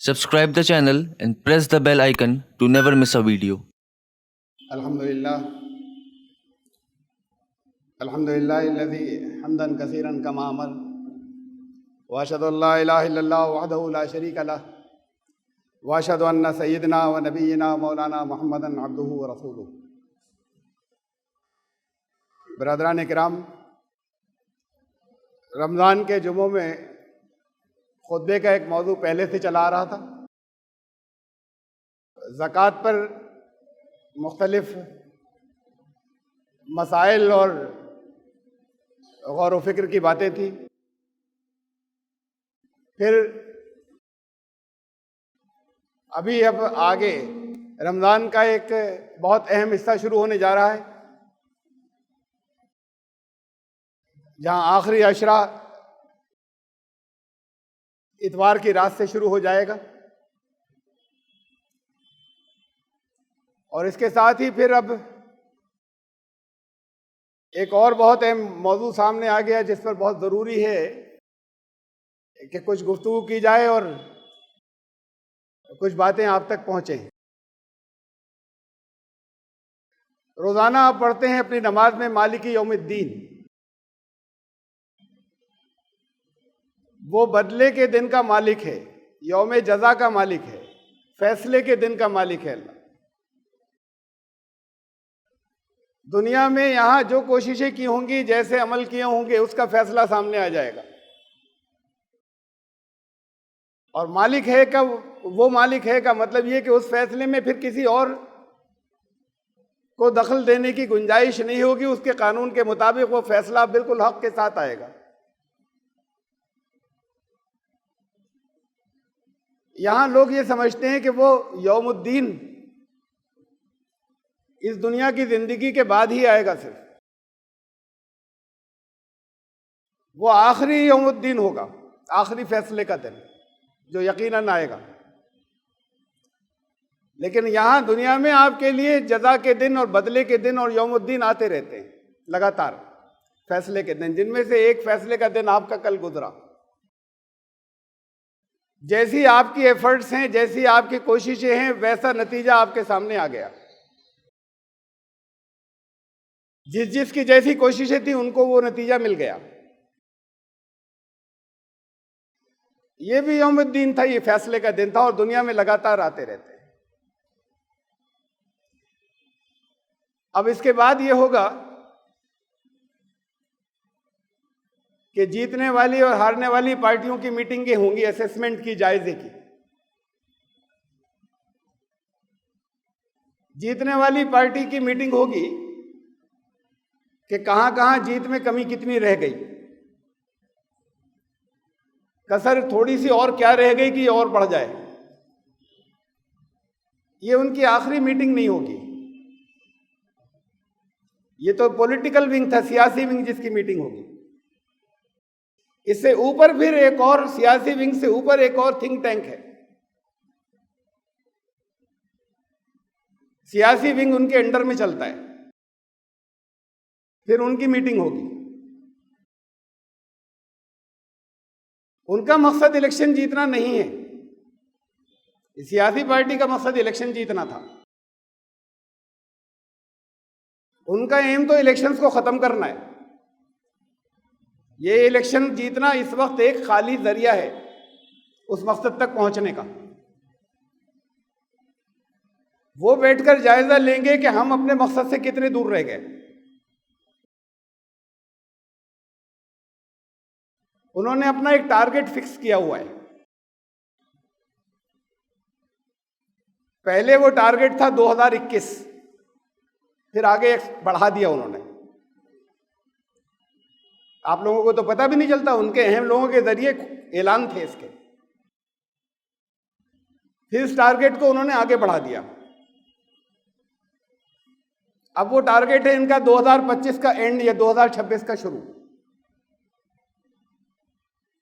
Subscribe the channel and press the bell icon to never miss a video. अल्हम्दुलिल्लाह अल्हम्दुलिल्लाहिल्लज़ी हम्दन कसीरन कमा अमर व अशहदु अल्ला इलाहा इल्लल्लाह वहदहु ला शरीका लह व अशहदु अन्ना सय्यदना व नबिय्यना मौलाना मुहम्मदन अब्दुहु व रसूलुहु। बरदरान किराम, रमज़ान के जुमों में खुतबे का एक मौजू पहले से चला आ रहा था। ज़कात पर मुख्तलिफ मसाइल और गौर व फिक्र की बातें थी। फिर अभी अब आगे रमज़ान का एक बहुत अहम हिस्सा शुरू होने जा रहा है, जहाँ आखिरी अशरा इतवार की रात से शुरू हो जाएगा और इसके साथ ही फिर अब एक और बहुत अहम मौजू सामने आ गया, जिस पर बहुत ज़रूरी है कि कुछ गुफ्तगू की जाए और कुछ बातें आप तक पहुँचें। रोज़ाना आप पढ़ते हैं अपनी नमाज में मालिकी यौमिद्दीन, वो बदले के दिन का मालिक है, यौम जज़ा का मालिक है, फैसले के दिन का मालिक है अल्लाह। दुनिया में यहाँ जो कोशिशें की होंगी, जैसे अमल किए होंगे, उसका फैसला सामने आ जाएगा। और मालिक है का वो मालिक है का मतलब ये कि उस फैसले में फिर किसी और को दखल देने की गुंजाइश नहीं होगी। उसके कानून के मुताबिक वो फैसला बिल्कुल हक के साथ आएगा। यहाँ लोग ये समझते हैं कि वो यौमुद्दीन इस दुनिया की जिंदगी के बाद ही आएगा, सिर्फ वो आखिरी यौमुद्दीन होगा, आखिरी फैसले का दिन जो यकीनन आएगा। लेकिन यहाँ दुनिया में आपके लिए जज़ा के दिन और बदले के दिन और यौमुद्दीन आते रहते हैं लगातार, फैसले के दिन, जिनमें से एक फैसले का दिन आपका कल गुजरा। जैसी आपकी एफर्ट्स हैं, जैसी आपकी कोशिशें हैं, वैसा नतीजा आपके सामने आ गया। जिसकी जैसी कोशिशें थी उनको वो नतीजा मिल गया। ये भी यौमुद्दीन था, ये फैसले का दिन था और दुनिया में लगातार आते रहते हैं। अब इसके बाद ये होगा कि जीतने वाली और हारने वाली पार्टियों की मीटिंगें होंगी, असेसमेंट की, जायजे की। जीतने वाली पार्टी की मीटिंग होगी कि कहां कहां जीत में कमी कितनी रह गई, कसर थोड़ी सी और क्या रह गई कि और बढ़ जाए। ये उनकी आखिरी मीटिंग नहीं होगी। ये तो पॉलिटिकल विंग था, सियासी विंग जिसकी मीटिंग होगी। इससे ऊपर फिर एक और सियासी विंग से ऊपर एक और थिंक टैंक है। सियासी विंग उनके अंडर में चलता है, फिर उनकी मीटिंग होगी। उनका मकसद इलेक्शन जीतना नहीं है। सियासी पार्टी का मकसद इलेक्शन जीतना था। उनका एम तो इलेक्शंस को खत्म करना है। ये इलेक्शन जीतना इस वक्त एक खाली जरिया है उस मकसद तक पहुंचने का। वो बैठकर जायजा लेंगे कि हम अपने मकसद से कितने दूर रह गए। उन्होंने अपना एक टारगेट फिक्स किया हुआ है। पहले वो टारगेट था 2021, फिर आगे बढ़ा दिया उन्होंने। आप लोगों को तो पता भी नहीं चलता, उनके अहम लोगों के जरिए ऐलान थे इसके। फिर इस टारगेट को उन्होंने आगे बढ़ा दिया। अब वो टारगेट है इनका 2025 का एंड या 2026 का शुरू।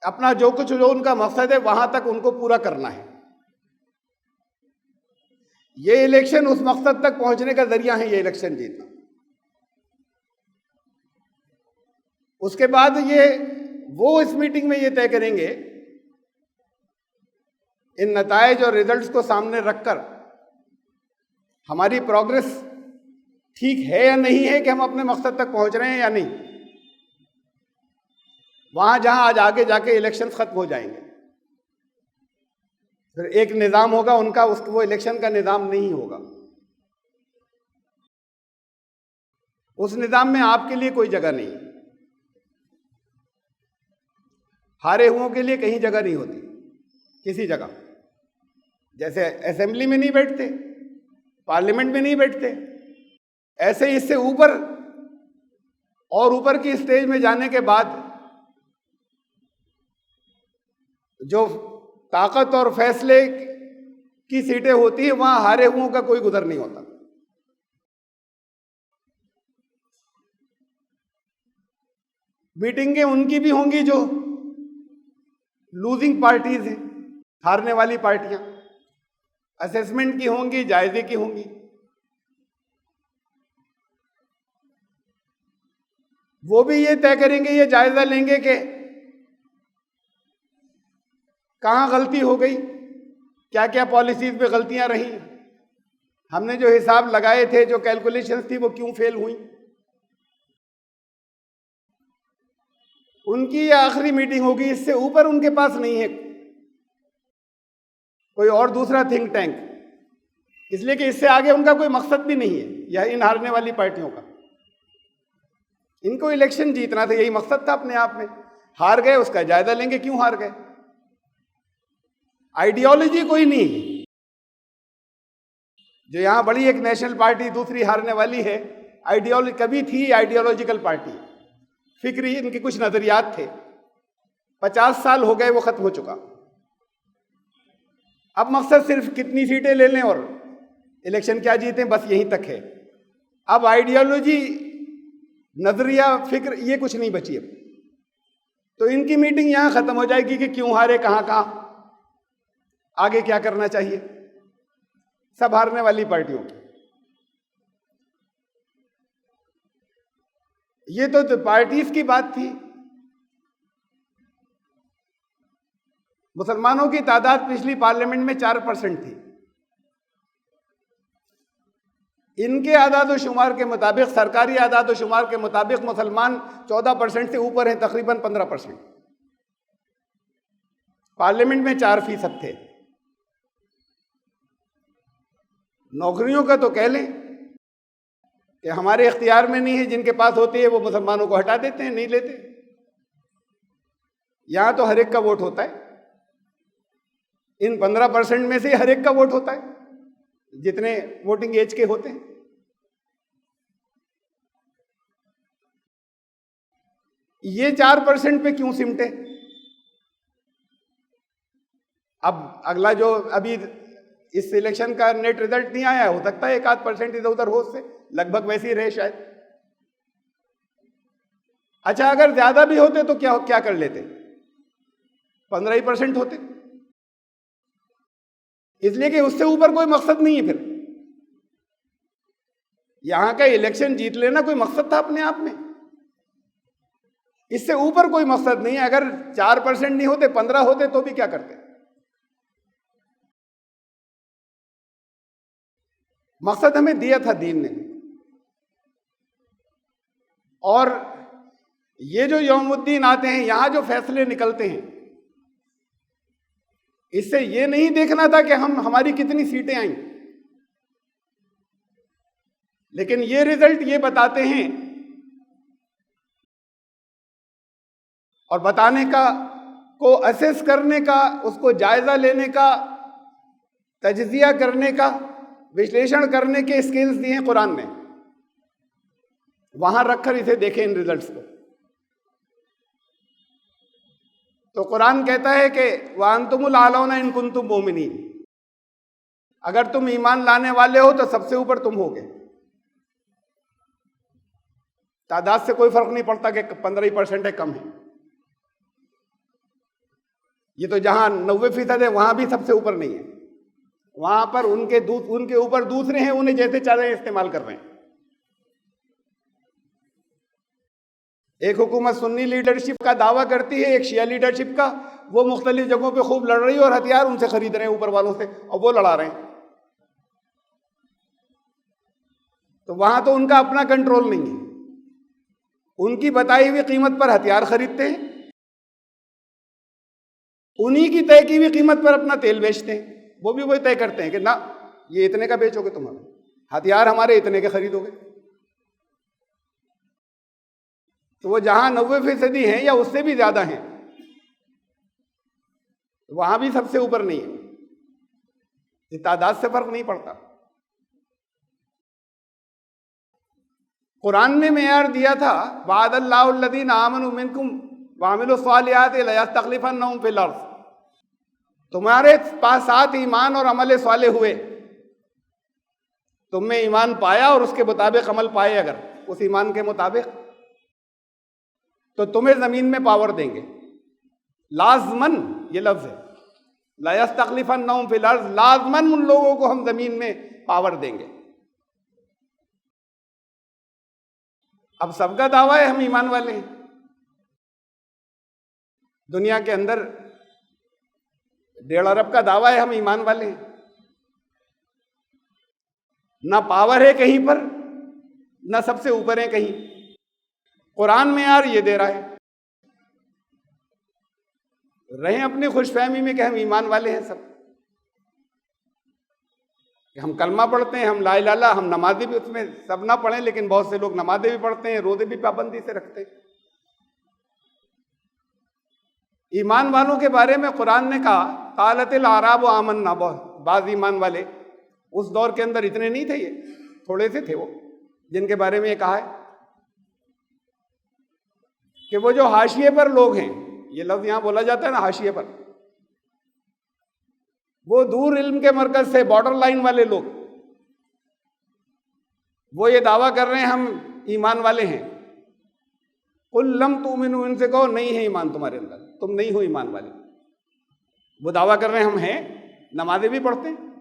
अपना जो कुछ जो उनका मकसद है वहां तक उनको पूरा करना है। ये इलेक्शन उस मकसद तक पहुंचने का जरिया है, ये इलेक्शन जीतना। उसके बाद वो इस मीटिंग में ये तय करेंगे इन नताइज और रिजल्ट्स को सामने रखकर हमारी प्रोग्रेस ठीक है या नहीं है कि हम अपने मकसद तक पहुंच रहे हैं या नहीं। वहां जहां आज आगे जाके इलेक्शंस खत्म हो जाएंगे, फिर एक निज़ाम होगा उनका, वो इलेक्शन का निज़ाम नहीं होगा। उस निज़ाम में आपके लिए कोई जगह नहीं, हारे हुओं के लिए कहीं जगह नहीं होती किसी जगह। जैसे असेंबली में नहीं बैठते, पार्लियामेंट में नहीं बैठते, ऐसे ही इससे ऊपर और ऊपर की स्टेज में जाने के बाद जो ताकत और फैसले की सीटें होती है वहां हारे हुओं का कोई गुजर नहीं होता। मीटिंगें उनकी भी होंगी जो लूजिंग पार्टीज हैं, हारने वाली पार्टियां। असेसमेंट की होंगी, जायजे की होंगी। वो भी ये तय करेंगे, ये जायजा लेंगे कि कहां गलती हो गई, क्या क्या पॉलिसीज पे गलतियां रही, हमने जो हिसाब लगाए थे, जो कैलकुलेशंस थी, वो क्यों फेल हुई। उनकी ये आखिरी मीटिंग होगी, इससे ऊपर उनके पास नहीं है कोई और दूसरा थिंक टैंक, इसलिए कि इससे आगे उनका कोई मकसद भी नहीं है यह इन हारने वाली पार्टियों का। इनको इलेक्शन जीतना था, यही मकसद था अपने आप में। हार गए, उसका जायजा लेंगे क्यों हार गए। आइडियोलॉजी कोई नहीं है। जो यहां बड़ी एक नेशनल पार्टी दूसरी हारने वाली है, आइडियोलॉजी कभी थी, आइडियोलॉजिकल पार्टी, फिक्री, इनके कुछ नजरियात थे। 50 साल हो गए, वो खत्म हो चुका। अब मकसद सिर्फ कितनी सीटें ले लें और इलेक्शन क्या जीतें, बस यहीं तक है। अब आइडियोलॉजी, नजरिया, फिक्र, ये कुछ नहीं बची अब। तो इनकी मीटिंग यहां खत्म हो जाएगी कि क्यों हारे, कहां कहां, आगे क्या करना चाहिए, सब हारने वाली पार्टियों की। ये तो पार्टीज की बात थी। मुसलमानों की तादाद पिछली पार्लियामेंट में 4% थी। इनके आदाद-ओ-शुमार के मुताबिक, सरकारी आदाद-ओ-शुमार के मुताबिक मुसलमान 14% से ऊपर हैं, तकरीबन 15%। पार्लियामेंट में 4% थे। नौकरियों का तो कह लें कि हमारे इख्तियार में नहीं है, जिनके पास होती है वो मुसलमानों को हटा देते हैं, नहीं लेते। यहां तो हर एक का वोट होता है। इन 15% में से हर एक का वोट होता है, जितने वोटिंग एज के होते हैं। ये 4% पे क्यों सिमटे। अब अगला जो अभी इस इलेक्शन का नेट रिजल्ट नहीं आया, हो सकता है 1-8% इधर उधर हो, उससे लगभग वैसे ही रहे शायद। अच्छा, अगर ज्यादा भी होते तो क्या कर लेते, 15% होते। इसलिए कि उससे ऊपर कोई मकसद नहीं है। फिर यहां का इलेक्शन जीत लेना कोई मकसद था अपने आप में, इससे ऊपर कोई मकसद नहीं है। अगर 4% नहीं होते, 15 होते तो भी क्या करते। मकसद हमें दिया था दीन ने। और ये जो यौमुद्दीन आते हैं, यहां जो फैसले निकलते हैं, इससे ये नहीं देखना था कि हमारी कितनी सीटें आई, लेकिन ये रिजल्ट ये बताते हैं। और बताने का, को असेस करने का, उसको जायजा लेने का, तजजिया करने का, विश्लेषण करने के स्किल्स दिए हैं कुरान ने। वहां रखकर इसे देखें, इन रिजल्ट्स को। तो कुरान कहता है कि वांतुमुल आलौना इन कुंतुम मोमिनीन, अगर तुम ईमान लाने वाले हो तो सबसे ऊपर तुम होगे। तादाद से कोई फर्क नहीं पड़ता कि 15% है, कम है। ये तो जहां 90% है, वहां भी सबसे ऊपर नहीं है। वहां पर उनके ऊपर दूसरे हैं, उन्हें जैसे चाह रहे हैं इस्तेमाल कर रहे हैं। एक हुकूमत सुन्नी लीडरशिप का दावा करती है, एक शिया लीडरशिप का, वो मुख्तलिफ जगहों पे खूब लड़ रही है और हथियार उनसे खरीद रहे हैं ऊपर वालों से, और वो लड़ा रहे हैं। तो वहां तो उनका अपना कंट्रोल नहीं है, उनकी बताई हुई कीमत पर हथियार खरीदते हैं, उन्हीं की तय की हुई कीमत पर अपना तेल बेचते हैं। वो भी वही तय करते हैं कि ना ये इतने का बेचोगे तुम हमें, हथियार हमारे इतने के खरीदोगे। तो वो जहां 90% हैं या उससे भी ज्यादा हैं, वहां भी सबसे ऊपर नहीं है। ये तादाद से फर्क नहीं पड़ता। कुरान ने मेयार दिया था, वादल्लाहु अल्लज़ीना आमनू मिनकुम व अमिलुस सालिहाति लयस्तखलिफन्नहुम फिल अर्ज़। तुम्हारे पास साथ ईमान और अमल साले हुए, तुमने ईमान पाया और उसके मुताबिक अमल पाए, अगर उस ईमान के मुताबिक, तो तुम्हें जमीन में पावर देंगे। लाजमन ये लफ्ज है, लयस्तखलिफन्नहुम फिल अर्ज़, लाजमन उन लोगों को हम जमीन में पावर देंगे। अब सबका दावा है हम ईमान वाले हैं। दुनिया के अंदर 1.5 अरब का दावा है हम ईमान वाले हैं। ना पावर है कहीं पर, ना सबसे ऊपर है कहीं। कुरान में यार ये दे रहा है, रहे अपनी खुशफहमी में कि हम ईमान वाले हैं सब, हम कलमा पढ़ते हैं, हम ला इलाहा इल्लल्लाह, हम नमाज़ें भी, उसमें सब ना पढ़ें लेकिन बहुत से लोग नमाज़ें भी पढ़ते हैं, रोज़े भी पाबंदी से रखते हैं। ईमान वालों के बारे में कुरान ने कहा, क़ालतिल आराबु आमन्ना, बाज़ ईमान वाले, उस दौर के अंदर इतने नहीं थे, ये थोड़े से थे वो जिनके बारे में ये कहा है कि वो जो हाशिए पर लोग हैं, ये लफ्ज़ यहाँ बोला जाता है ना हाशिए पर, वो दूर इल्म के मरकज से बॉर्डर लाइन वाले लोग, वो ये दावा कर रहे हैं हम ईमान वाले हैं। कुल लम तुमिनु, इनसे कहो नहीं है ईमान तुम्हारे अंदर, तुम नहीं हो ईमान वाले। वो दावा कर रहे हैं हम हैं, नमाजें भी पढ़ते हैं।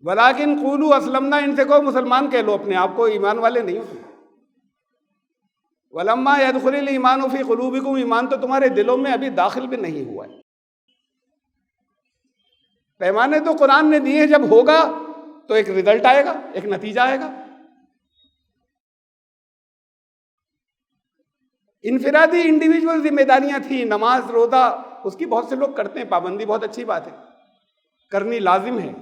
वलाकिन क़ूलू असलमना, इनसे कहो मुसलमान कह लो अपने आप को, ईमान वाले नहीं हो। वलम्मा यदखुलिल ईमानु फी क़ुलूबिकुम, ईमान तो तुम्हारे दिलों में अभी दाखिल भी नहीं हुआ है। पैमाने तो कुरान ने दिए, जब होगा तो एक रिजल्ट आएगा, एक नतीजा आएगा। इनफिरादी इंडिविजुअल जिम्मेदारियां थी, नमाज रोजा उसकी बहुत से लोग करते हैं पाबंदी, बहुत अच्छी बात है, करनी लाजिम है।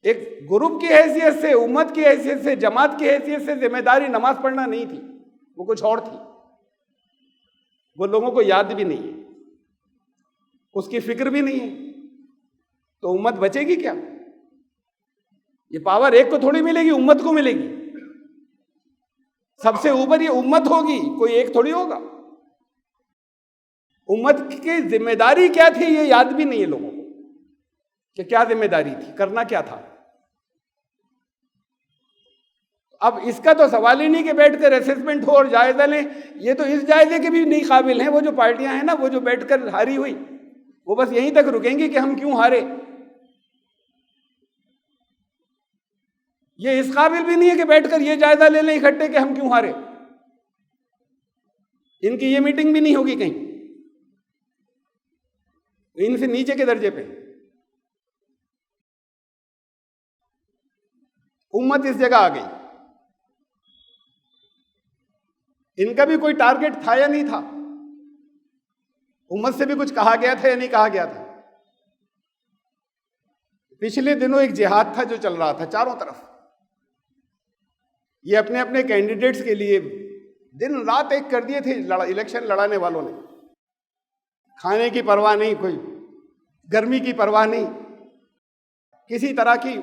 एक ग्रुप की हैसियत से, उम्मत की हैसियत से, जमात की हैसियत से जिम्मेदारी नमाज पढ़ना नहीं थी, वो कुछ और थी। वो लोगों को याद भी नहीं है, उसकी फिक्र भी नहीं है, तो उम्मत बचेगी क्या? ये पावर एक को थोड़ी मिलेगी, उम्मत को मिलेगी। सबसे ऊपर ये उम्मत होगी, कोई एक थोड़ी होगा। उम्मत की जिम्मेदारी क्या थी ये याद भी नहीं है लोगों को, कि क्या जिम्मेदारी थी, करना क्या था। अब इसका तो सवाल ही नहीं कि बैठकर असेसमेंट हो और जायजा लें, ये तो इस जायजे के भी नहीं काबिल हैं। वो जो पार्टियां हैं ना, वो जो बैठकर हारी हुई, वो बस यहीं तक रुकेंगी कि हम क्यों हारे। ये इस काबिल भी नहीं है कि बैठकर ये जायजा ले लें इकट्ठे कि हम क्यों हारे। इनकी ये मीटिंग भी नहीं होगी कहीं, इनसे नीचे के दर्जे पे। उम्मत इस जगह आ गई, इनका भी कोई टारगेट था या नहीं था, उम्मत से भी कुछ कहा गया था या नहीं कहा गया था। पिछले दिनों एक जिहाद था जो चल रहा था चारों तरफ। ये अपने अपने कैंडिडेट्स के लिए दिन रात एक कर दिए थे इलेक्शन लड़ाने वालों ने। खाने की परवाह नहीं, कोई गर्मी की परवाह नहीं, किसी तरह की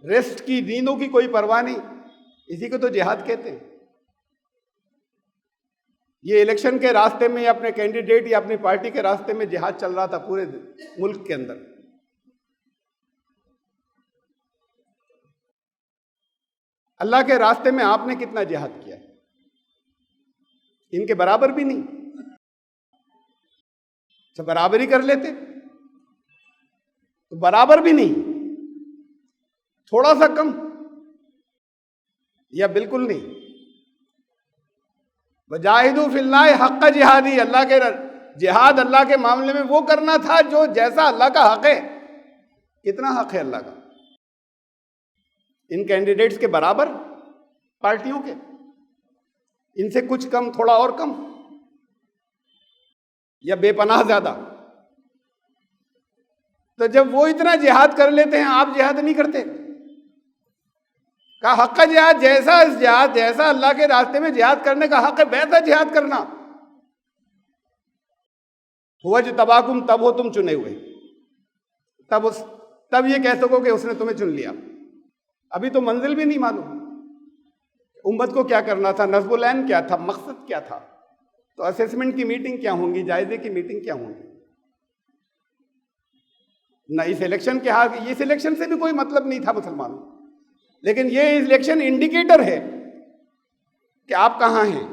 रेस्ट की, नींदों की कोई परवाह नहीं। इसी को तो जिहाद कहते हैं। ये इलेक्शन के रास्ते में या अपने कैंडिडेट या अपनी पार्टी के रास्ते में जिहाद चल रहा था पूरे मुल्क के अंदर। अल्लाह के रास्ते में आपने कितना जिहाद किया है? इनके बराबर भी नहीं। अच्छा, बराबर ही कर लेते तो बराबर भी नहीं, थोड़ा सा कम या बिल्कुल नहीं। वजाहिदू फिल्लाहि हक़्क़ जिहादी, अल्लाह के जिहाद अल्लाह के मामले में वो करना था जो जैसा अल्लाह का हक है। कितना हक है अल्लाह का? इन कैंडिडेट्स के बराबर पार्टियों के, इनसे कुछ कम, थोड़ा और कम, या बेपनाह ज्यादा? तो जब वो इतना जिहाद कर लेते हैं, आप जिहाद नहीं करते? का हक का जिहाद, जैसा जिहाद, जैसा अल्लाह के रास्ते में जिहाद करने का हक है वैसा जिहाद करना। हुआ जो तबाकुम, तब हो तुम चुने हुए, तब ये कह सको कि उसने तुम्हें चुन लिया। अभी तो मंजिल भी नहीं मालूम, उम्मत को क्या करना था, नस्बुल ऐन क्या था, मकसद क्या था। तो असेसमेंट की मीटिंग क्या होंगी, जायजे की मीटिंग क्या होंगी? ना इस इलेक्शन के हाथ, इस इलेक्शन से भी कोई मतलब नहीं था मुसलमानों, लेकिन ये इलेक्शन इंडिकेटर है कि आप कहां हैं।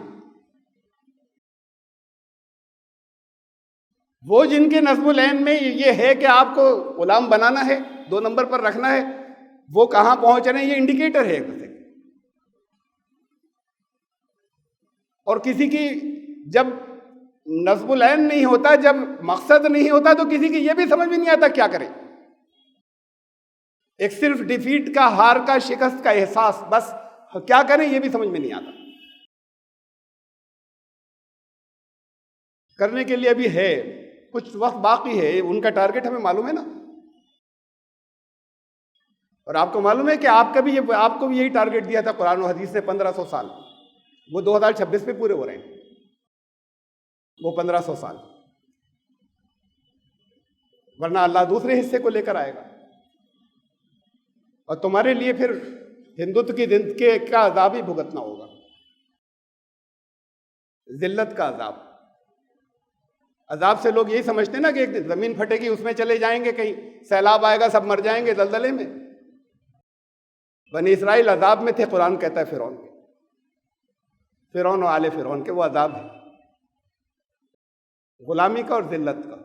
वो जिनके नस्बुल ऐन में ये है कि आपको गुलाम बनाना है, 2 नंबर पर रखना है, वो कहां पहुंच रहे हैं, ये इंडिकेटर है एक दूसरे। और किसी की जब नस्बुल ऐन नहीं होता, जब मकसद नहीं होता, तो किसी की ये भी समझ में नहीं आता क्या करे। एक सिर्फ डिफीट का, हार का, शिकस्त का एहसास, बस क्या करें ये भी समझ में नहीं आता। करने के लिए अभी है, कुछ वक्त बाकी है, उनका टारगेट हमें मालूम है ना। और आपको मालूम है कि आपको भी यही टारगेट दिया था कुरान और हदीस ने 1500 साल, वो 2026 पे पूरे हो रहे हैं, वो 1500 साल, वरना अल्लाह दूसरे हिस्से को लेकर आएगा और तुम्हारे लिए फिर हिंदुत्व की जिंदगी का अजाब ही भुगतना होगा, जिल्लत का अजाब। अजाब से लोग यही समझते ना कि एक दिन जमीन फटेगी, उसमें चले जाएंगे, कहीं सैलाब आएगा, सब मर जाएंगे दलदले में। बनी इस्राइल अजाब में थे, कुरान कहता है फिरौन के, फिरौन और आले फिरौन के, वो अजाब है गुलामी का और जिल्लत का।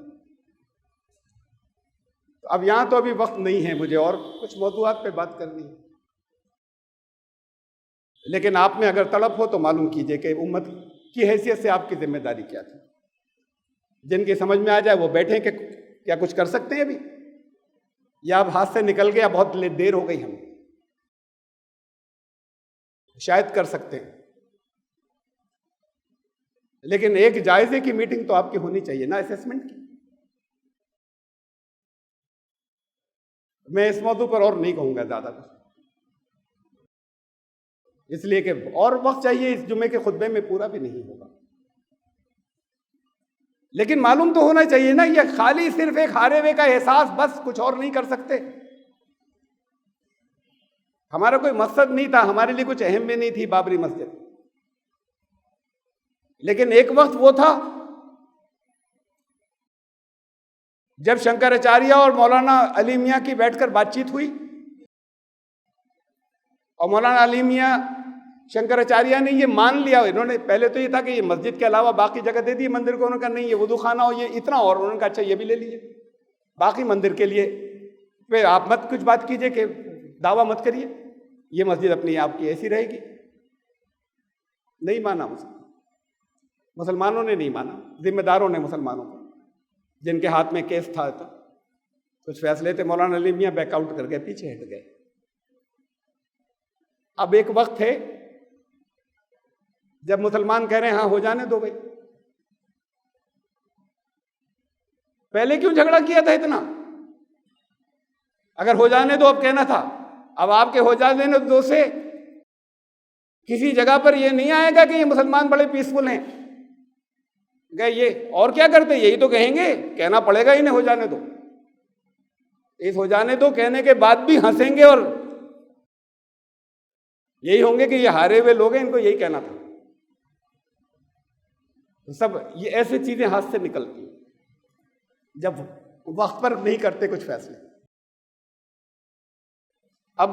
तो अब यहां तो अभी वक्त नहीं है मुझे और कुछ मौजूआत पे बात करनी है, लेकिन आप में अगर तड़प हो तो मालूम कीजिए कि उम्मत की हैसियत से आपकी जिम्मेदारी क्या थी। जिनकी समझ में आ जाए वो बैठे कि क्या कुछ कर सकते हैं अभी, या अब हाथ से निकल गया, बहुत देर हो गई, हम शायद कर सकते हैं, लेकिन एक जायजे की मीटिंग तो आपकी होनी चाहिए ना, असेसमेंट की। मैं इस मौजू पर और नहीं कहूंगा ज्यादा कुछ, इसलिए कि और वक्त चाहिए, इस जुमे के खुतबे में पूरा भी नहीं होगा। लेकिन मालूम तो होना चाहिए ना, ये खाली सिर्फ एक हारे हुए का एहसास, बस कुछ और नहीं कर सकते। हमारा कोई मकसद नहीं था, हमारे लिए कुछ अहम भी नहीं थी बाबरी मस्जिद, लेकिन एक वक्त वो था जब शंकराचार्य और मौलाना अली मियां की बैठकर बातचीत हुई, और मौलाना अली मियां शंकराचार्य ने ये मान लिया, इन्होंने पहले तो ये था कि ये मस्जिद के अलावा बाकी जगह दे दी मंदिर को, उन्होंने कहा नहीं ये वुदू खाना हो, ये इतना, और उन्होंने कहा अच्छा ये भी ले लीजिए, बाकी मंदिर के लिए फिर आप मत कुछ बात कीजिए, कि दावा मत करिए, ये मस्जिद अपनी आपकी ऐसी रहेगी। नहीं माना मुसलमानों ने नहीं माना, जिम्मेदारों ने मुसलमानों को, जिनके हाथ में केस था, तो कुछ फैसले थे, मौलाना अली मियां बैकआउट कर गए, पीछे हट गए। अब एक वक्त है जब मुसलमान कह रहे हैं हाँ हो जाने दो भाई, पहले क्यों झगड़ा किया था इतना? अगर हो जाने दो अब कहना था, अब आपके हो जाने दो से किसी जगह पर यह नहीं आएगा कि ये मुसलमान बड़े पीसफुल हैं, गए ये और क्या करते, यही तो कहेंगे, कहना पड़ेगा इन्हें हो जाने दो। इस हो जाने दो कहने के बाद भी हंसेंगे और यही होंगे कि ये हारे हुए लोग हैं, इनको यही कहना था। तो सब ये ऐसी चीजें हाथ से निकलती जब वक्त पर नहीं करते कुछ फैसले। अब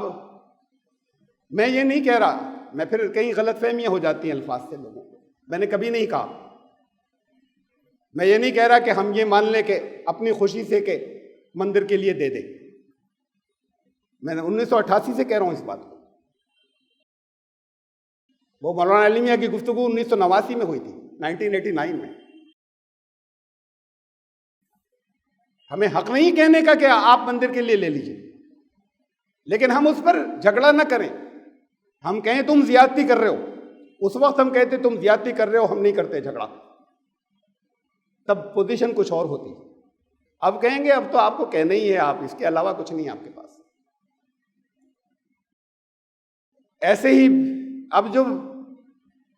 मैं ये नहीं कह रहा, मैं फिर कई गलतफहमियां हो जाती हैं अल्फाज से लोगों को, मैंने कभी नहीं कहा, मैं ये नहीं कह रहा कि हम ये मान लें कि अपनी खुशी से कि मंदिर के लिए दे दें, मैंने 1988 से कह रहा हूं इस बात को। वो मौलाना अली मियां की गुफ्तगू 1989 में हुई थी, 1989 में। हमें हक नहीं कहने का कि आप मंदिर के लिए ले लीजिए, लेकिन हम उस पर झगड़ा न करें। हम कहें तुम ज्यादती कर रहे हो, उस वक्त हम कहते तुम ज्यादती कर रहे हो, हम नहीं करते झगड़ा, तब पोजीशन कुछ और होती। अब कहेंगे अब तो आपको कहना ही है, आप इसके अलावा कुछ नहीं है आपके पास। ऐसे ही अब जो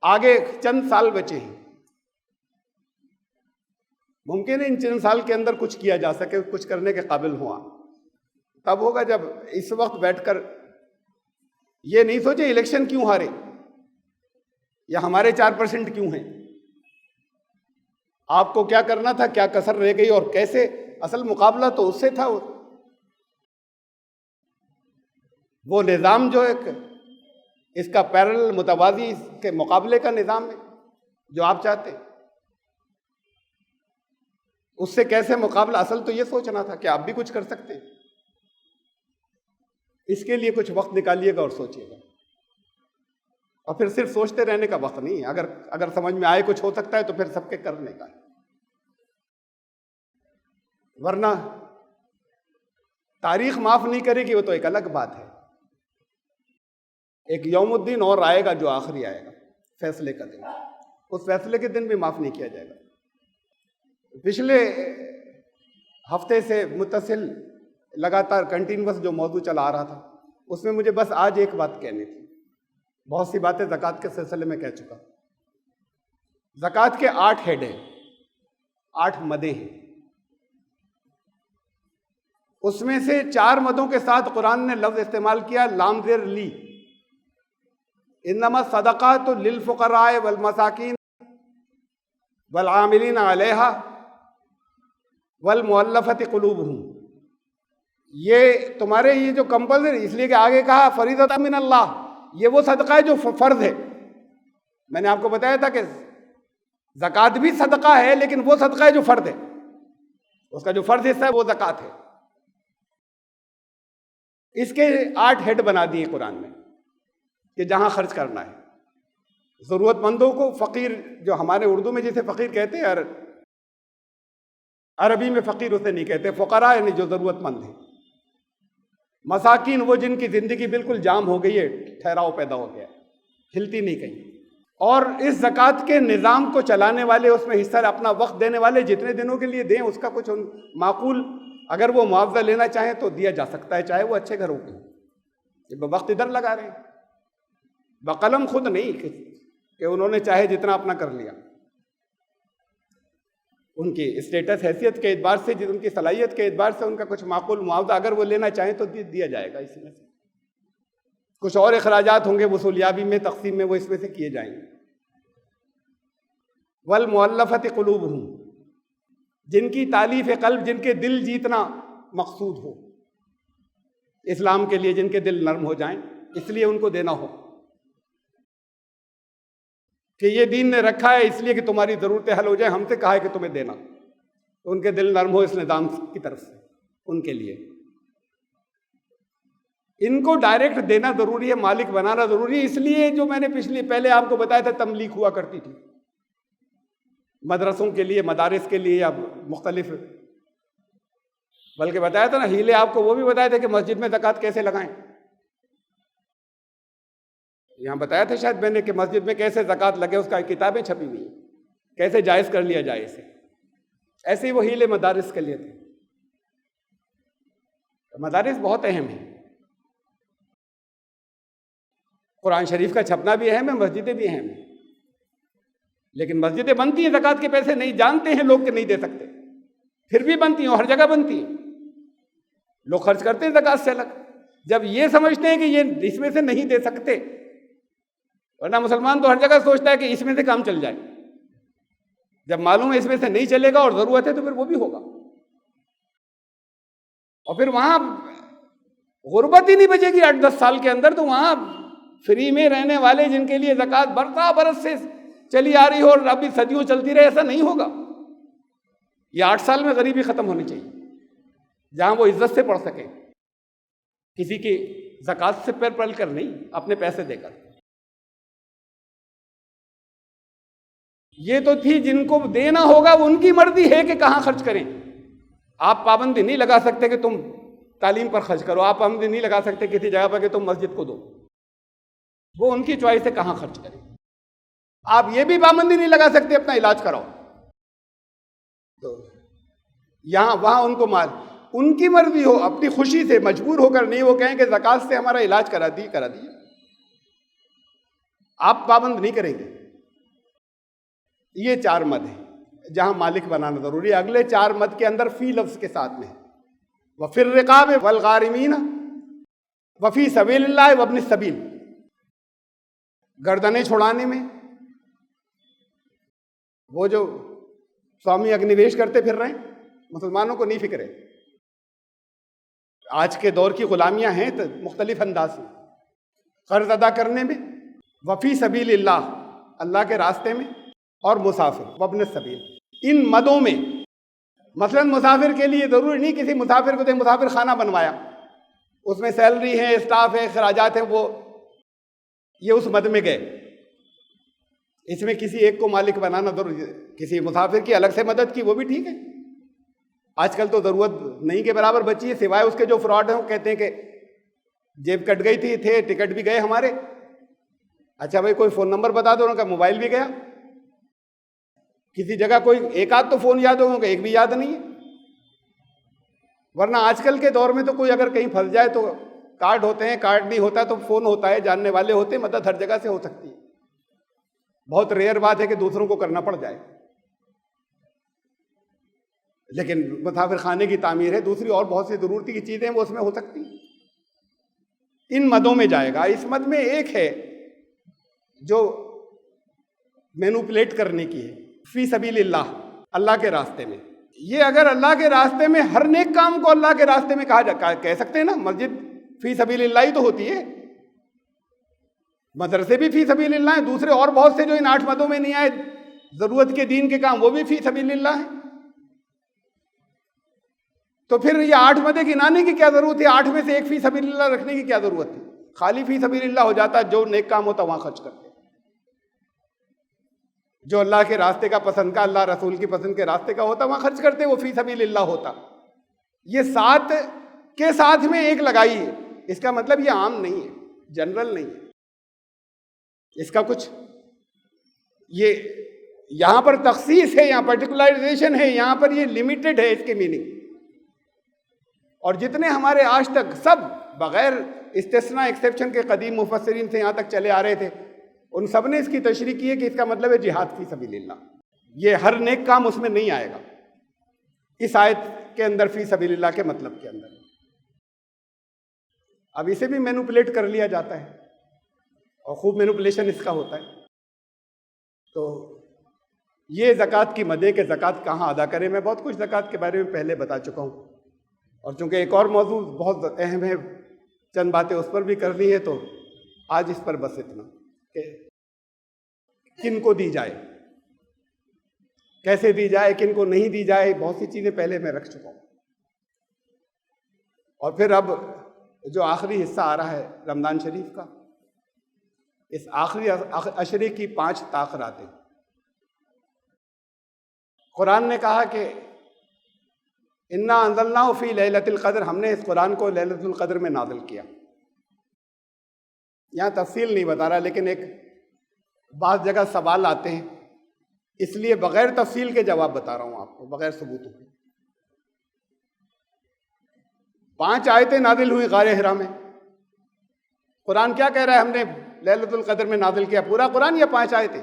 आगे चंद साल बचे हैं, मुमकिन है इन चंद साल के अंदर कुछ किया जा सके, कुछ करने के काबिल हुआ। तब होगा जब इस वक्त बैठकर ये नहीं सोचे इलेक्शन क्यों हारे या हमारे 4% क्यों हैं, आपको क्या करना था, क्या कसर रह गई और कैसे। असल मुकाबला तो उससे था, वो निज़ाम जो एक इसका पैरेलल मुतवाज़ी के मुकाबले का निज़ाम है जो आप चाहते हैं, उससे कैसे मुकाबला। असल तो ये सोचना था कि आप भी कुछ कर सकते हैं। इसके लिए कुछ वक्त निकालिएगा और सोचिएगा, और फिर सिर्फ सोचते रहने का वक्त नहीं है। अगर समझ में आए कुछ हो सकता है तो फिर सबके करने का है, वरना तारीख माफ नहीं करेगी, वो तो एक अलग बात है। एक यौमुद्दीन और आएगा जो आखिरी आएगा, फैसले का दिन। उस फैसले के दिन भी माफ नहीं किया जाएगा। पिछले हफ्ते से मुत्तसिल लगातार कंटिन्यूअस जो मौजू चला आ रहा था, उसमें मुझे बस आज एक बात कहनी थी। बहुत सी बातें ज़कात के सिलसिले में कह चुका। ज़कात के 8 हेड हैं, 8 मदें हैं। उसमें से 4 मदों के साथ कुरान ने लफ्ज़ इस्तेमाल किया लाम ज़ेर ली, इन्नमा सदक़ातु लिल फ़ुक़राए वल मसाकीन वल आमिलीन अलैहा वल मुअल्लफ़ति क़ुलूबुहुम। ये तुम्हारे ये जो कंपल्सरी, इसलिए कि आगे कहा फ़रीज़तम मिन अल्लाह, ये वो सदका है जो फ़र्ज़ है। मैंने आपको बताया था कि ज़कात भी सदका है, लेकिन वो सदका है जो फ़र्ज़ है, उसका जो फ़र्ज़ हिस्सा है वो ज़कात है। इसके 8 हेड बना दिए कुरान में कि जहां खर्च करना है ज़रूरतमंदों को। फ़कीर जो हमारे उर्दू में जिसे फ़कीर कहते हैं, अरबी में फ़कीर उसे नहीं कहते, फ़ुक़रा यानी जो ज़रूरतमंद है। मसाकिन वो जिनकी ज़िंदगी बिल्कुल जाम हो गई है, ठहराव पैदा हो गया, हिलती नहीं कहीं। और इस ज़कात के निज़ाम को चलाने वाले, उसमें हिस्सा अपना वक्त देने वाले, जितने दिनों के लिए दें उसका कुछ माकूल, अगर वो मुआवजा लेना चाहें तो दिया जा सकता है, चाहे वो अच्छे घरों के हों। वक्त इधर लगा रहे हैं, बकलम खुद नहीं कि उन्होंने चाहे जितना अपना कर लिया। उनकी स्टेटस हैसियत के एतबार से, उनकी सलाहियत के एतबार से उनका कुछ माकूल मुआवजा अगर वो लेना चाहें तो दिया जाएगा। इसमें से कुछ और अखराजात होंगे वसूलियाबी में, तकसीम में, वो इसमें से किए जाएंगे। वल मुअल्लफ़ति क़ुलूबुहुम, जिनकी तालीफ़ क़ल्ब, जिनके दिल जीतना मकसूद हो, इस्लाम के लिए जिनके दिल नर्म हो जाएं, इसलिए उनको देना हो कि ये दीन ने रखा है इसलिए कि तुम्हारी ज़रूरतें हल हो जाए, हमसे कहा है कि तुम्हें देना, तो उनके दिल नर्म हो इस निज़ाम की तरफ से, उनके लिए। इनको डायरेक्ट देना ज़रूरी है, मालिक बनाना ज़रूरी है। इसलिए जो मैंने पहले आपको बताया था, तमलीक हुआ करती थी मदरसों के लिए, मदारिस के लिए, या मुख्तलिफ, बल्कि बताया था ना, हीले आपको वो भी बताए थे कि मस्जिद में ज़कात कैसे लगाएं। यहाँ बताया था शायद मैंने कि मस्जिद में कैसे ज़कात लगे, उसका किताबें छपी हुई, कैसे जायज़ कर लिया जाए इसे। ऐसे ही वो हीले मदारिस के लिए थे। मदारिस बहुत अहम है, कुरान शरीफ का छपना भी अहम है, मस्जिदें भी अहम हैं। लेकिन मस्जिदें बनती हैं ज़कात के पैसे नहीं, जानते हैं लोग कि नहीं दे सकते, फिर भी बनती हैं, हर जगह बनती हैं, लोग खर्च करते हैं ज़कात से अलग। जब ये समझते हैं कि ये इसमें से नहीं दे सकते, वरना मुसलमान तो हर जगह सोचता है कि इसमें से काम चल जाए। जब मालूम है इसमें से नहीं चलेगा और ज़रूरत है तो फिर वो भी होगा, और फिर वहाँ गुर्बत ही नहीं बचेगी 8-10 साल के अंदर। तो वहाँ फ्री में रहने वाले जिनके लिए ज़कात बरस से चली आ रही हो और अभी सदियों चलती रहे, ऐसा नहीं होगा। ये 8 साल में गरीबी ख़त्म होनी चाहिए, जहाँ वो इज्जत से पढ़ सके, किसी की ज़कात से पैर पल कर नहीं, अपने पैसे देकर। ये तो थी जिनको देना होगा वो उनकी मर्जी है कि कहाँ खर्च करें। आप पाबंदी नहीं लगा सकते कि तुम तालीम पर खर्च करो, आप पाबंदी नहीं लगा सकते किसी जगह पर कि तुम मस्जिद को दो, वो उनकी चॉइस है कहाँ खर्च करें। आप ये भी पाबंदी नहीं लगा सकते अपना इलाज कराओ, तो यहां वहां उनको मार, उनकी मर्जी हो, अपनी खुशी से मजबूर होकर नहीं, वो कहें कि ज़कात से हमारा इलाज करा दिए, आप पाबंद नहीं करेंगे। ये 4 मद है जहां मालिक बनाना जरूरी है। अगले 4 मद के अंदर फी लफ्ज के साथ में व फिर रिकाब वल गारिमीन व फी सबीलिल्लाह व इब्न सबील, गर्दनें छुड़ाने में, वो जो स्वामी अग्निवेश करते फिर रहे हैं, मुसलमानों को नहीं फिक्र है। आज के दौर की गुलामियां हैं तो मुख्तलिफ अंदाज में, कर्ज अदा करने में, वफ़ी सबीलिल्लाह, अल्लाह के रास्ते में, और मुसाफिर वब्न सबील, इन मदों में। मसलन मुसाफिर के लिए ज़रूरी नहीं किसी मुसाफिर को मुसाफिर खाना बनवाया, उसमें सैलरी है, स्टाफ है, खराजात हैं, वो ये उस मद में गए, इसमें किसी एक को मालिक बनाना जरूरी है। किसी मुसाफिर की अलग से मदद की वो भी ठीक है, आजकल तो ज़रूरत नहीं के बराबर बची है, सिवाय उसके जो फ्रॉड हैं वो कहते हैं कि जेब कट गई थी, थे टिकट भी गए हमारे। अच्छा भाई, कोई फ़ोन नंबर बता दो, उनका मोबाइल भी गया। किसी जगह कोई एक आध तो फ़ोन याद होगा, एक भी याद नहीं है। वरना आजकल के दौर में तो कोई अगर कहीं फंस जाए तो कार्ड होते हैं, कार्ड नहीं होता तो फ़ोन होता है, जानने वाले होते हैं, मदद हर जगह से हो सकती है। बहुत रेयर बात है कि दूसरों को करना पड़ जाए। लेकिन मुसाफिर खाने की तामीर है, दूसरी और बहुत सी ज़रूरती की चीज़ें वो उसमें हो सकती हैं। इन मदों में जाएगा। इस मद में एक है जो मैनिपुलेट करने की है, फी सबीलिल्लाह, अल्लाह के रास्ते में। ये अगर अल्लाह के रास्ते में, हर नेक काम को अल्लाह के रास्ते में कह सकते हैं ना। मस्जिद फी सबीलिल्लाह ही तो होती है, मदरसे भी फी सबीलिल्लाह है, दूसरे और बहुत से जो इन 8 मदों में नहीं आए ज़रूरत के दीन के काम, वो भी फी सबीलिल्लाह है। तो फिर ये 8 मदे गिनाने की क्या ज़रूरत है? 8 में से एक फी सबीलिल्लाह रखने की क्या ज़रूरत है? खाली फी सबीलिल्लाह हो जाता, जो नेक काम होता वहाँ खर्च करते, जो अल्लाह के रास्ते का पसंद का, अल्लाह रसूल की पसंद के रास्ते का होता वहाँ खर्च करते, वो फी सबीलिल्लाह होता। ये 7 के साथ में एक लगाई है, इसका मतलब ये आम नहीं है, जनरल नहीं है, इसका कुछ ये यहाँ पर तखसीस है, यहाँ पर्टिकुलराइजेशन है, यहाँ पर ये लिमिटेड है इसके मीनिंग। और जितने हमारे आज तक सब बगैर इस्तिस्ना एक्सेप्शन के कदीम मुफस्सिरीन से यहाँ तक चले आ रहे थे, उन सब ने इसकी तशरीह की है कि इसका मतलब है जिहाद फी सबीलिल्लाह। ये हर नेक काम उसमें नहीं आएगा इस आयत के अंदर, फी सबीलिल्लाह के मतलब के अंदर। अब इसे भी मैनिपुलेट कर लिया जाता है और खूब मैनिपुलेशन इसका होता है। तो ये ज़कात की मदे के ज़कात कहाँ अदा करें, मैं बहुत कुछ ज़कात के बारे में पहले बता चुका हूँ, और चूँकि एक और मौजूद बहुत अहम है, चंद बातें उस पर भी करनी है, तो आज इस पर बस इतना कि किन को दी जाए, कैसे दी जाए, किन को नहीं दी जाए, बहुत सी चीज़ें पहले मैं रख चुका हूँ। और फिर अब जो आखिरी हिस्सा आ रहा है रमज़ान शरीफ का, इस आखिरी अशरे की 5 ताक़रातें। कुरान ने कहा कि इन्ना अंज़लनाहु फ़ी लैलतिल क़द्र, हमने इस कुरान को लैलतुल क़द्र में नाज़िल किया। यहाँ तफसील नहीं बता रहा, लेकिन एक बाज़ जगह सवाल आते हैं, इसलिए बग़ैर तफसील के जवाब बता रहा हूँ आपको, बग़ैर सबूतों के। 5 आयतें नाज़िल हुई ग़ार हिरा में। कुरान क्या कह रहा है? हमने लैलतुल क़द्र में नाज़िल किया। पूरा कुरान या 5 आयतें?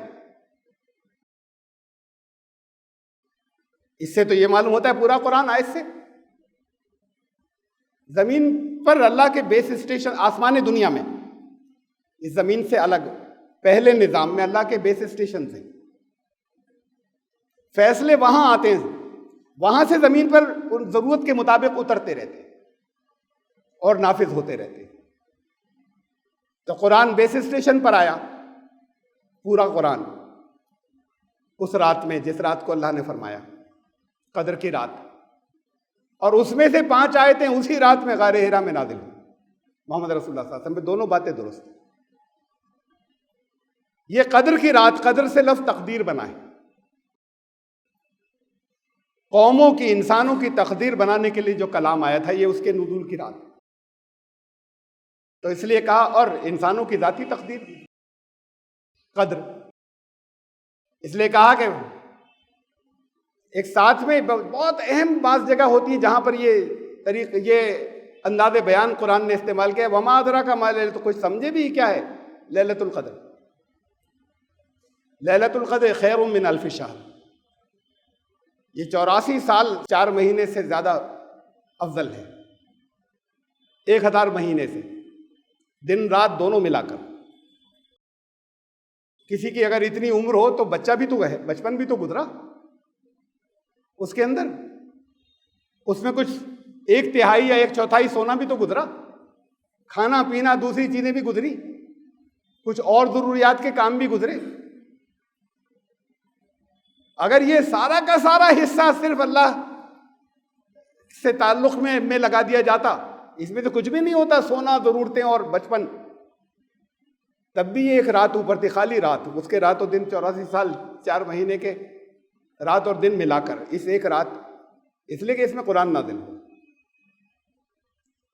इससे तो ये मालूम होता है पूरा कुरान आयत से। ज़मीन पर अल्लाह के बेस स्टेशन, आसमान दुनिया में, इस ज़मीन से अलग पहले निज़ाम में अल्लाह के बेस स्टेशन से फैसले वहाँ आते हैं, वहाँ से ज़मीन पर उन ज़रूरत के मुताबिक उतरते रहते और नाफिज होते रहते। तो कुरान बेस स्टेशन पर आया, पूरा कुरान उस रात में, जिस रात को अल्लाह ने फरमाया कदर की रात, और उसमें से 5 आयतें उसी रात में ग़ार हिरा में नाज़िल हुई। मोहम्मद रसूलुल्लाह सल्लल्लाहु अलैहि वसल्लम पे दोनों बातें दुरुस्त हैं। ये कदर की रात, कदर से लफ्ज़ तकदीर बना है, कौमों की, इंसानों की तकदीर बनाने के लिए जो कलाम आया था, ये उसके नुज़ूल की रात। तो इसलिए कहा, और इंसानों की जाती तकदीर भी, कद्र, इसलिए कहा कि एक साथ में बहुत अहम बात जगह होती है जहां पर ये अंदाज़े बयान कुरान ने इस्तेमाल किया, वमा अदरा का मा लैलतुल, तो कुछ समझे भी क्या है लैलतुल क़द्र। लैलतुल क़द्र खैरुम मिन अल्फ़ि शहर, ये 84 साल 4 महीने से ज़्यादा अफजल है, 1000 महीने से, दिन रात दोनों मिलाकर। किसी की अगर इतनी उम्र हो तो बच्चा भी तो है, बचपन भी तो गुजरा उसके अंदर, उसमें कुछ 1/3 या 1/4 सोना भी तो गुजरा, खाना पीना दूसरी चीजें भी गुजरी, कुछ और जरूरियात के काम भी गुजरे। अगर ये सारा का सारा हिस्सा सिर्फ अल्लाह से ताल्लुक में लगा दिया जाता, इसमें तो कुछ भी नहीं होता, सोना, जरूरतें और बचपन, तब भी ये एक रात ऊपर थी, खाली रात, उसके रात और दिन 84 साल 4 महीने के रात और दिन मिलाकर इस एक रात, इसलिए कि इसमें कुरान नाज़िल हो,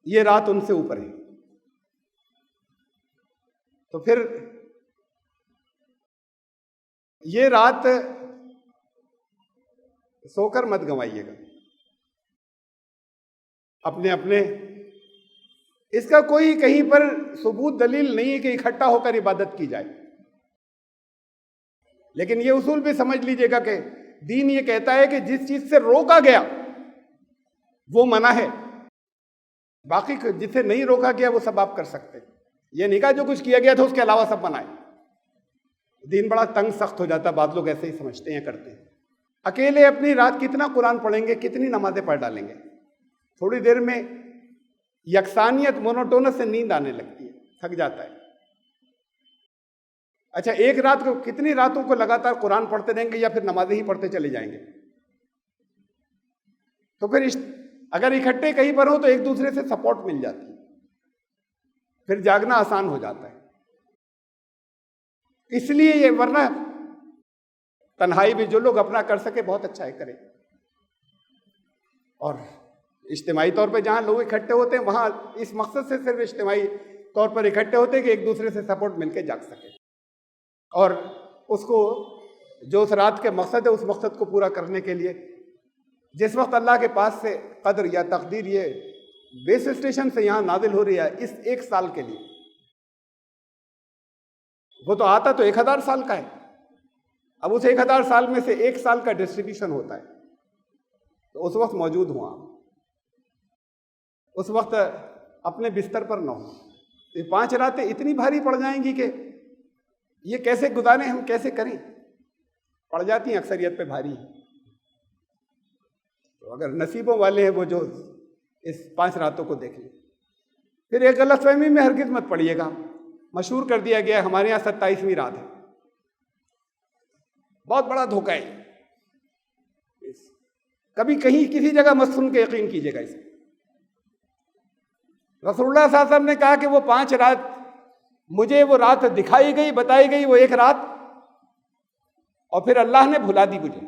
ये रात उनसे ऊपर है। तो फिर ये रात सोकर मत गंवाइएगा अपने अपने, इसका कोई कहीं पर सबूत दलील नहीं है कि इकट्ठा होकर इबादत की जाए, लेकिन ये उसूल भी समझ लीजिएगा कि दीन ये कहता है कि जिस चीज से रोका गया वो मना है, बाकी जिसे नहीं रोका गया वो सब आप कर सकते हैं। ये नहीं कहा जो कुछ किया गया था उसके अलावा सब मना है। दीन बड़ा तंग सख्त हो जाता है, बाद लोग ऐसे ही समझते हैं, करते हैं। अकेले अपनी रात कितना कुरान पढ़ेंगे, कितनी नमाजें पढ़ डालेंगे, थोड़ी देर में यकसानियत, मोनोटोनस से नींद आने लगती है, थक जाता है। अच्छा, एक रात को कितनी रातों को लगातार कुरान पढ़ते रहेंगे या फिर नमाजें ही पढ़ते चले जाएंगे? तो फिर अगर इकट्ठे कहीं पर हो तो एक दूसरे से सपोर्ट मिल जाती है, फिर जागना आसान हो जाता है। इसलिए ये, वरना तन्हाई भी जो लोग अपना कर सके बहुत अच्छा है, करें। और इज्तिमाई तौर पे जहां लोग इकट्ठे होते हैं वहां इस मकसद से सिर्फ इज्तिमाई तौर पर इकट्ठे होते हैं कि एक दूसरे से सपोर्ट मिलकर जाग सके, और उसको जो उस रात के मकसद है उस मकसद को पूरा करने के लिए जिस वक्त अल्लाह के पास से कद्र या तकदीर ये बेस स्टेशन से यहाँ नाजिल हो रही है इस एक साल के लिए, वो तो आता तो 1000 साल का है। अब उस 1000 साल में से 1 साल का डिस्ट्रीब्यूशन होता है, तो उस वक्त मौजूद हुआ, उस वक्त अपने बिस्तर पर न हो। ये 5 रातें इतनी भारी पड़ जाएंगी कि ये कैसे गुजारें, हम कैसे करें, पड़ जाती हैं, अक्सरियत पे भारी है। तो अगर नसीबों वाले हैं वो जो इस 5 रातों को देख लें। फिर एक गलतफहमी में हरगिज मत पड़िएगा, मशहूर कर दिया गया है हमारे यहाँ 27वीं रात है, बहुत बड़ा धोखा है। कभी कहीं किसी जगह मत सुन के यकीन कीजिएगा इसे। रसूलुल्लाह सल्लल्लाहु अलैहि वसल्लम ने कहा कि वो 5 रात, मुझे वो रात दिखाई गई, बताई गई, वो एक रात, और फिर अल्लाह ने भुला दी मुझे।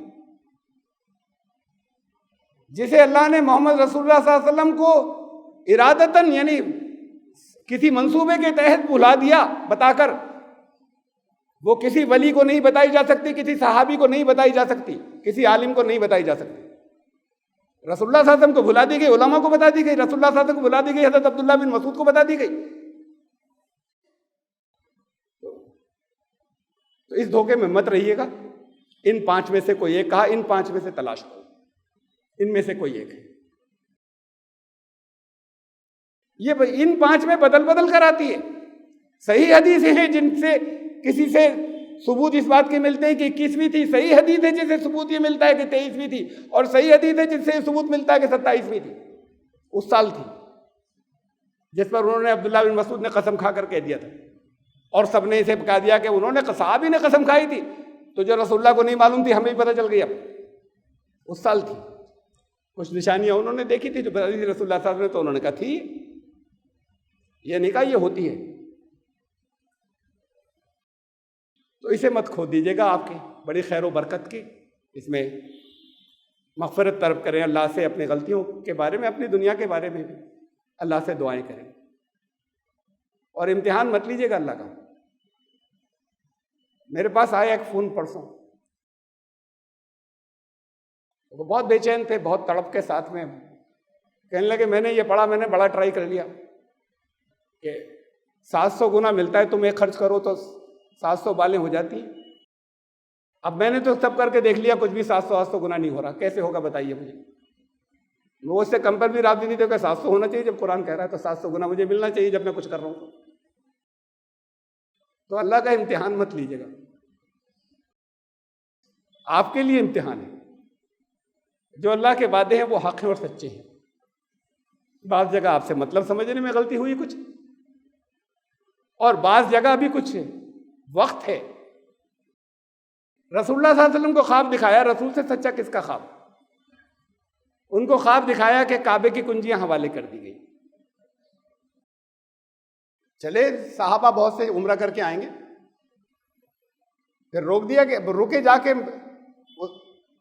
जिसे अल्लाह ने मोहम्मद रसूलुल्लाह सल्लल्लाहु अलैहि वसल्लम को इरादतन, यानी किसी मंसूबे के तहत भुला दिया बताकर, वो किसी वली को नहीं बताई जा सकती, किसी सहाबी को नहीं बताई जा सकती, किसी आलिम को नहीं बताई जा सकती। रसूलुल्लाह सल्लल्लाहु अलैहि वसल्लम को भुला दी गई, उलमा को बता दी गई, रसूलुल्लाह सल्लल्लाहु अलैहि वसल्लम को भुला दी गई, हज़रत अब्दुल्लाह बिन मसूद को बता दी गई। तो इस धोखे में मत रहिएगा। इन 5 में से कोई एक, कहा इन 5 में से तलाश करो, इनमें से कोई एक है। ये इन 5 में बदल बदल कर आती है। सही हदीसें हैं जिनसे किसी से सबूत इस बात के मिलते हैं कि 21वीं थी, सही हदीस है जिससे सबूत ये मिलता है कि 23वीं थी, और सही हदीस है जिससे सबूत मिलता है कि 27वीं थी, उस साल थी, जिस पर उन्होंने अब्दुल्लाह बिन मसूद ने कसम खाकर कह दिया था, और सबने इसे बता दिया कि उन्होंने, सहाबी ने कसम खाई थी, तो जो रसूलुल्लाह को नहीं मालूम थी हमें भी पता चल गई। अब उस साल थी, कुछ निशानियां उन्होंने देखी थी जो बता दी थी रसूलुल्लाह सल्लल्लाहु अलैहि वसल्लम ने, तो उन्होंने कहा थी, ये नहीं कहा ये होती है। तो इसे मत खो दीजिएगा, आपके बड़ी खैर व बरकत की इसमें मग़फ़िरत तलब करें अल्लाह से, अपनी गलतियों के बारे में, अपनी दुनिया के बारे में भी अल्लाह से दुआएं करें। और इम्तिहान मत लीजिएगा अल्लाह का। मेरे पास आया एक फ़ोन परसों, वो बहुत बेचैन थे, बहुत तड़प के साथ में कहने लगे मैंने ये पढ़ा, मैंने बड़ा ट्राई कर लिया कि 700 गुना मिलता है, तुम एक खर्च करो तो 700 बालें हो जाती हैं। अब मैंने तो सब करके देख लिया, कुछ भी 700 गुना नहीं हो रहा, कैसे होगा बताइए मुझे। वो उससे कम पर भी राजी नहीं थे कि 700 होना चाहिए, जब कुरान कह रहा है तो 700 गुना मुझे मिलना चाहिए जब मैं कुछ कर रहा हूँ। तो अल्लाह का इम्तिहान मत लीजिएगा, आपके लिए इम्तिहान है। जो अल्लाह के वादे हैं वो हक हैं और सच्चे हैं। बाज़ जगह आपसे मतलब समझने में गलती हुई कुछ, और बाज़ जगह भी कुछ वक्त है। रसूलुल्लाह सल्लल्लाहु अलैहि वसल्लम को ख्वाब दिखाया, रसूल से सच्चा किसका ख्वाब? उनको ख्वाब दिखाया कि काबे की कुंजियां हवाले कर दी गई। चले साहबा बहुत से उम्रा करके आएंगे, फिर रोक दिया कि रुके जाके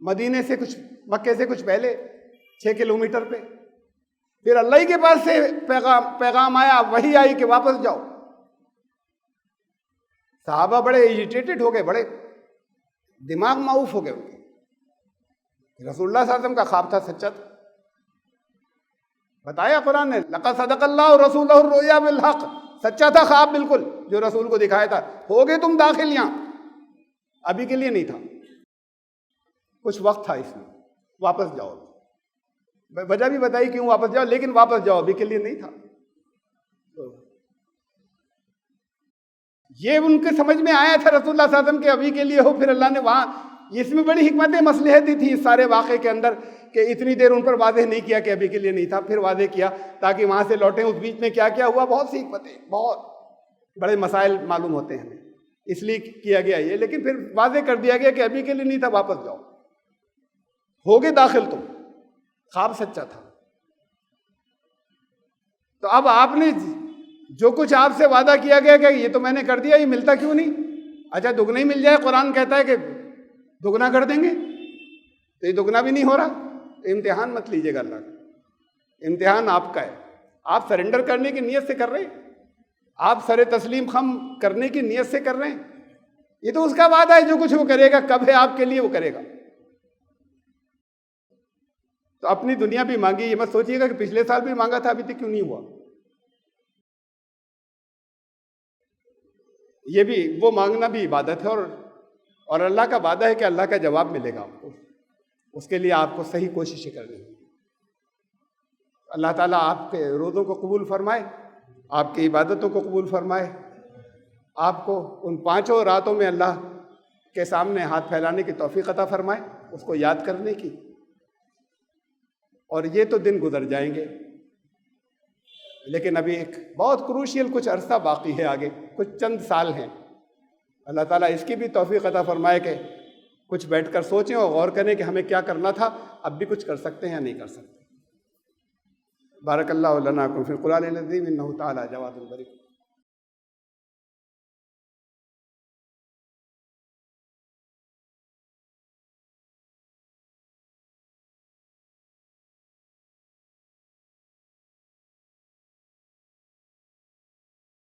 मदीने से कुछ, मक्के से कुछ पहले 6 किलोमीटर पे, फिर अल्लाह ही के पास से पैगाम आया, वही आई कि वापस जाओ। साहबा बड़े इरिटेटेड हो गए, बड़े दिमाग माऊफ हो गए उनके। रसूलुल्लाह सल्लल्लाहु अलैहि वसल्लम का ख्वाब था, सच्चा था, बताया कुरान ने, लक़द सदक़ल्लाहु रसूलहु रुया बिल हक़, सच्चा था ख्वाब बिल्कुल जो रसूल को दिखाया था। हो गए तुम दाखिल यहां, अभी के लिए नहीं था, कुछ वक्त था इसमें, वापस जाओ। वजह भी बताई क्यों वापस जाओ, लेकिन वापस जाओ, अभी के लिए नहीं था। तो ये उनके समझ में आया था रसूलुल्लाह सल्लल्लाहु अलैहि वसल्लम के अभी के लिए हो, फिर अल्लाह ने वहां, इसमें बड़ी हिकमत मसलहत थी इस सारे वाक़े के अंदर कि इतनी देर उन पर वाज़ेह नहीं किया कि अभी के लिए नहीं था, फिर वाज़ेह किया ताकि वहां से लौटें। उस बीच में क्या क्या हुआ, बहुत सी हिकमतें, बहुत बड़े मसाइल मालूम होते हैं हमें, इसलिए किया गया ये। लेकिन फिर वाज़ेह कर दिया गया कि अभी के लिए नहीं था, वापस जाओ, हो गए दाखिल तुम, ख्वाब सच्चा था। तो अब आपने जो कुछ आपसे वादा किया गया कि ये तो मैंने कर दिया, ये मिलता क्यों नहीं? अच्छा दुगना ही मिल जाए, कुरान कहता है कि दुगना कर देंगे, तो ये दुगना भी नहीं हो रहा। तो इम्तिहान मत लीजिएगा अल्लाह का, इम्तिहान आपका है। आप सरेंडर करने की नीयत से कर रहे हैं, आप सरे तस्लीम खम करने की नीयत से कर रहे हैं, ये तो उसका वादा है, जो कुछ वो करेगा कब है आपके लिए वो करेगा। तो अपनी दुनिया भी मांगी, ये मत सोचिएगा कि पिछले साल भी मांगा था अभी तक क्यों नहीं हुआ। ये भी, वो मांगना भी इबादत है, और अल्लाह का वादा है कि अल्लाह का जवाब मिलेगा आपको, उसके लिए आपको सही कोशिशें करनी है। अल्लाह ताला आपके रोज़ों को कबूल फरमाए, आपकी इबादतों को कबूल फरमाए, आपको उन 5 रातों में अल्लाह के सामने हाथ फैलाने की तौफीक अता फरमाए, उसको याद करने की। और ये तो दिन गुजर जाएंगे, लेकिन अभी एक बहुत क्रूशियल कुछ अरसा बाकी है आगे, कुछ चंद साल हैं। अल्लाह ताला इसकी भी तौफीक अता फरमाए कि कुछ बैठकर सोचें और गौर करें कि हमें क्या करना था, अब भी कुछ कर सकते हैं या नहीं कर सकते। बारकल्लाहु लना फिल कुरानिल अज़ीम इन्नहु तआला जवादुल करीम।